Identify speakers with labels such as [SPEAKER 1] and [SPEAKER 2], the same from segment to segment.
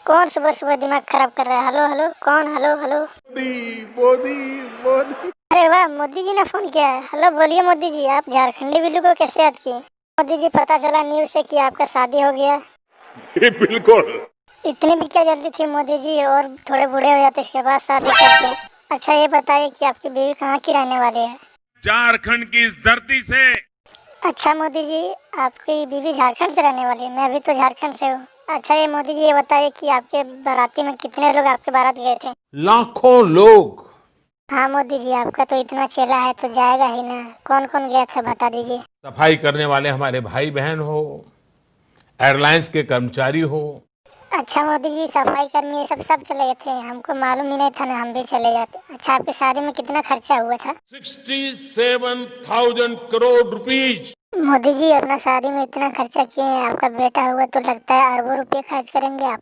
[SPEAKER 1] कौन सुबह सुबह दिमाग खराब कर रहा है? हेलो हेलो, कौन? Hello hello.
[SPEAKER 2] मोदी मोदी मोदी।
[SPEAKER 1] अरे वाह, मोदी जी ने फोन किया है। हेलो, बोलिए मोदी जी, आप झारखंडी बिल्लू को कैसे याद किए? मोदी जी, पता चला न्यूज से कि आपका शादी हो गया।
[SPEAKER 2] बिल्कुल।
[SPEAKER 1] इतनी भी क्या जल्दी थी मोदी जी, और थोड़े बूढ़े हो जाते इसके बाद शादी करते। अच्छा ये बताइए कि आपकी बीवी कहाँ की रहने वाली है?
[SPEAKER 2] झारखंड की इस धरती से।
[SPEAKER 1] अच्छा मोदी जी, आपकी बीवी झारखंड से रहने वाली है? मैं भी तो झारखंड से हूँ। अच्छा ये मोदी जी, ये बताइए कि आपके बाराती में कितने लोग आपके बारात गए थे?
[SPEAKER 2] लाखों लोग।
[SPEAKER 1] हाँ मोदी जी, आपका तो इतना चेला है तो जाएगा ही ना। कौन कौन गया था बता दीजिए।
[SPEAKER 2] सफाई करने वाले हमारे भाई बहन हो, एयरलाइंस के कर्मचारी हो।
[SPEAKER 1] अच्छा मोदी जी, सफाई कर्मी ये सब चले गए थे? हमको मालूम ही नहीं था ना, हम भी चले जाते। अच्छा आपकी शादी में कितना खर्चा हुआ था?
[SPEAKER 2] 67,000 करोड़ रुपीज।
[SPEAKER 1] मोदी जी, अपना शादी में इतना खर्चा किए हैं, आपका बेटा हुआ तो लगता है अरबों रुपए खर्च करेंगे आप।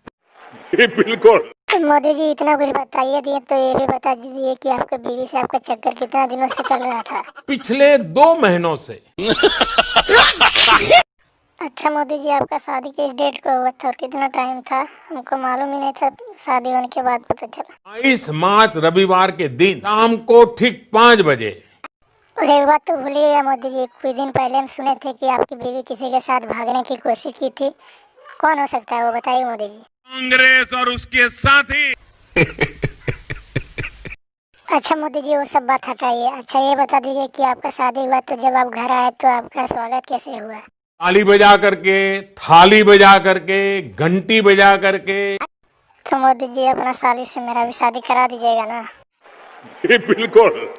[SPEAKER 2] बिल्कुल।
[SPEAKER 1] तो मोदी जी इतना कुछ बताइए दिए तो ये भी बता दीजिए कि आपके बीवी से आपका चक्कर कितना दिनों से चल रहा था?
[SPEAKER 2] पिछले 2 महीनों से।
[SPEAKER 1] अच्छा मोदी जी, आपका शादी किस डेट को हुआ था और कितना टाइम था? हमको मालूम ही नहीं था, शादी होने के बाद पता चला।
[SPEAKER 2] 22 मार्च रविवार के दिन शाम को ठीक 5 बजे।
[SPEAKER 1] और एक बात तो भूलिएगा मोदी जी, कुछ दिन पहले हम सुने थे कि आपकी बीवी किसी के साथ भागने की कोशिश की थी। कौन हो सकता है वो, बताइए मोदी जी।
[SPEAKER 2] कांग्रेस और उसके साथी।
[SPEAKER 1] अच्छा मोदी जी, वो सब बात हटाइए। अच्छा ये बता दीजिए कि आपका शादी हुआ तो जब आप घर आए तो आपका स्वागत कैसे हुआ?
[SPEAKER 2] ताली बजा करके, थाली बजा करके, घंटी बजा करके।
[SPEAKER 1] तो मोदी जी, अपना साली से मेरा भी शादी करा दीजिएगा ना।
[SPEAKER 2] बिल्कुल।